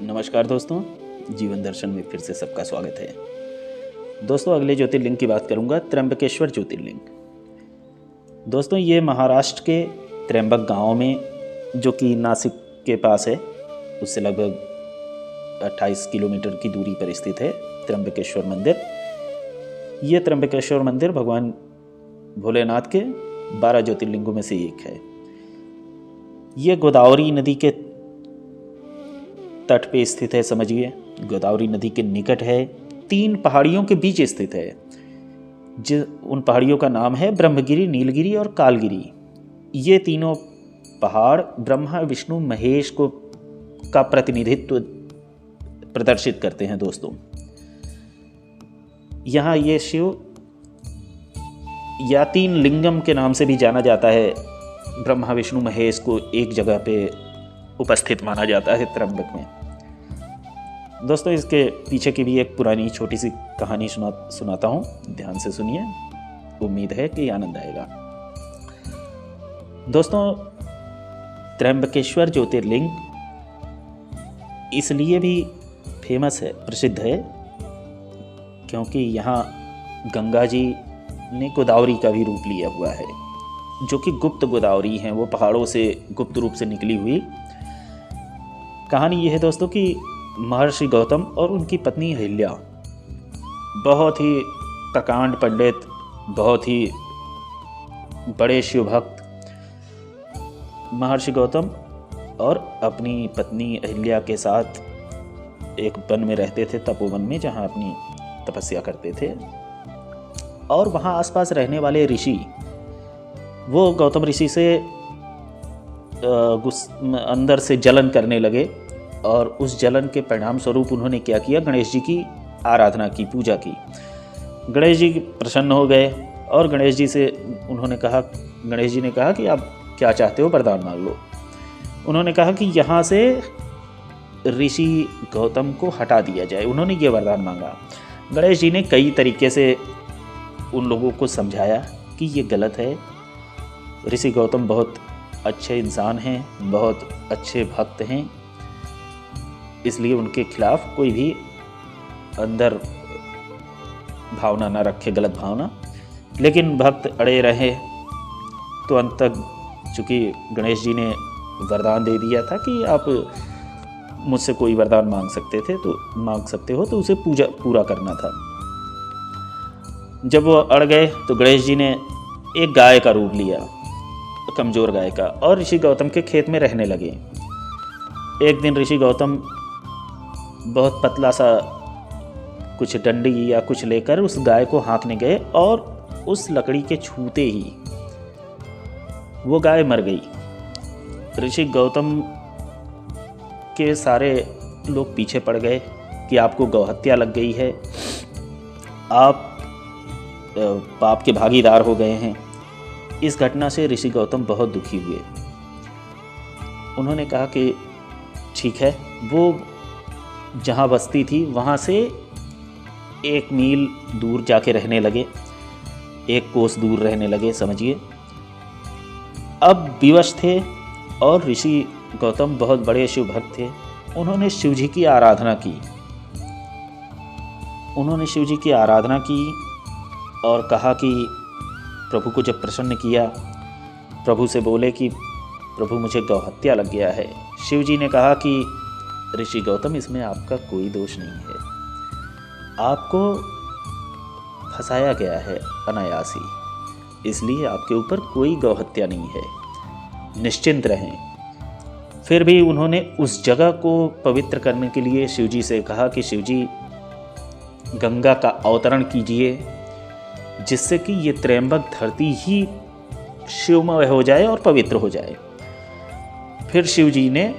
नमस्कार दोस्तों, जीवन दर्शन में फिर से सबका स्वागत है। दोस्तों, अगले ज्योतिर्लिंग की बात करूंगा, त्र्यंबकेश्वर ज्योतिर्लिंग। दोस्तों, ये महाराष्ट्र के त्र्यंबक गांव में, जो कि नासिक के पास है, उससे लगभग 28 किलोमीटर की दूरी पर स्थित है त्र्यंबकेश्वर मंदिर। ये त्र्यंबकेश्वर मंदिर भगवान भोलेनाथ के 12 ज्योतिर्लिंगों में से एक है। ये गोदावरी नदी के तट पे स्थित है। समझिए, गोदावरी नदी के निकट है, 3 पहाड़ियों के बीच स्थित है। उन पहाड़ियों का नाम है ब्रह्मगिरी, नीलगिरी और कालगिरी। ये तीनों पहाड़ ब्रह्मा, विष्णु, महेश को का प्रतिनिधित्व प्रदर्शित करते हैं। दोस्तों, यहाँ ये शिव या 3 लिंगम के नाम से भी जाना जाता है। ब्रह्मा, विष्णु, महेश को एक जगह पे उपस्थित माना जाता है त्र्यंबक में। दोस्तों, इसके पीछे की भी एक पुरानी छोटी सी कहानी सुनाता हूँ, ध्यान से सुनिए, उम्मीद है कि आनंद आएगा। दोस्तों, त्र्यंबकेश्वर ज्योतिर्लिंग इसलिए भी फेमस है, प्रसिद्ध है, क्योंकि यहाँ गंगा जी ने गोदावरी का भी रूप लिया हुआ है, जो कि गुप्त गोदावरी हैं। वो पहाड़ों से गुप्त रूप से निकली हुई। कहानी ये है दोस्तों कि महर्षि गौतम और उनकी पत्नी अहिल्या, बहुत ही प्रकांड पंडित, बहुत ही बड़े शिव भक्त, महर्षि गौतम और अपनी पत्नी अहिल्या के साथ एक वन में रहते थे, तपोवन में, जहाँ अपनी तपस्या करते थे। और वहाँ आसपास रहने वाले ऋषि, वो गौतम ऋषि से अंदर से जलन करने लगे, और उस जलन के परिणाम स्वरूप उन्होंने क्या किया, गणेश जी की आराधना की, पूजा की। गणेश जी प्रसन्न हो गए और गणेश जी ने कहा कि आप क्या चाहते हो, वरदान मांग लो। उन्होंने कहा कि यहाँ से ऋषि गौतम को हटा दिया जाए। उन्होंने ये वरदान मांगा। गणेश जी ने कई तरीके से उन लोगों को समझाया कि ये गलत है। ऋषि गौतम बहुत अच्छे इंसान हैं, बहुत अच्छे भक्त हैं, इसलिए उनके खिलाफ कोई भी अंदर भावना ना रखे, गलत भावना। लेकिन भक्त अड़े रहे, तो अंत तक चूँकि गणेश जी ने वरदान दे दिया था कि आप मुझसे कोई वरदान मांग सकते हो, तो उसे पूरा करना था। जब वो अड़ गए तो गणेश जी ने एक गाय का रूप लिया, कमजोर गाय का, और ऋषि गौतम के खेत में रहने लगे। एक दिन ऋषि गौतम बहुत पतला सा कुछ डंडी या कुछ लेकर उस गाय को हाँकने गए, और उस लकड़ी के छूते ही वो गाय मर गई। ऋषि गौतम के सारे लोग पीछे पड़ गए कि आपको गौहत्या लग गई है, आप पाप के भागीदार हो गए हैं। इस घटना से ऋषि गौतम बहुत दुखी हुए। उन्होंने कहा कि ठीक है। वो जहाँ बस्ती थी वहाँ से 1 मील दूर जाके रहने लगे, 1 कोस दूर रहने लगे, समझिए। अब विवश थे, और ऋषि गौतम बहुत बड़े शिव भक्त थे। उन्होंने शिव जी की आराधना की और कहा कि प्रभु को जब प्रसन्न किया, प्रभु से बोले कि प्रभु, मुझे गौहत्या लग गया है। शिव जी ने कहा कि ऋषि गौतम, इसमें आपका कोई दोष नहीं है, आपको फंसाया गया है अनायास ही, इसलिए आपके ऊपर कोई गौहत्या नहीं है, निश्चिंत रहें। फिर भी उन्होंने उस जगह को पवित्र करने के लिए शिव जी से कहा कि शिव जी, गंगा का अवतरण कीजिए, जिससे कि ये त्र्यंबक धरती ही शिवमय हो जाए और पवित्र हो जाए। फिर शिव जी ने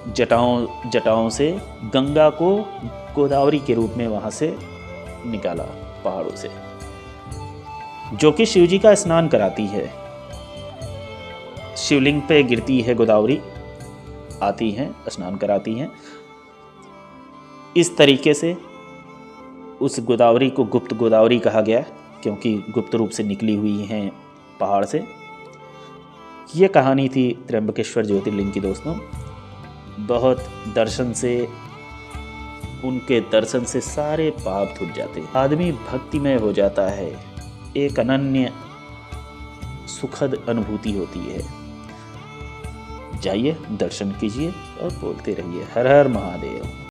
जटाओं से गंगा को गोदावरी के रूप में वहाँ से निकाला, पहाड़ों से, जो कि शिव जी का स्नान कराती है। शिवलिंग पे गिरती है गोदावरी, आती हैं, स्नान कराती हैं। इस तरीके से उस गोदावरी को गुप्त गोदावरी कहा गया, क्योंकि गुप्त रूप से निकली हुई हैं पहाड़ से। ये कहानी थी त्र्यंबकेश्वर ज्योतिर्लिंग की। दोस्तों, बहुत दर्शन से उनके दर्शन से सारे पाप धुल जाते हैं, आदमी भक्तिमय हो जाता है, एक अनन्य सुखद अनुभूति होती है। जाइए दर्शन कीजिए और बोलते रहिए हर हर महादेव।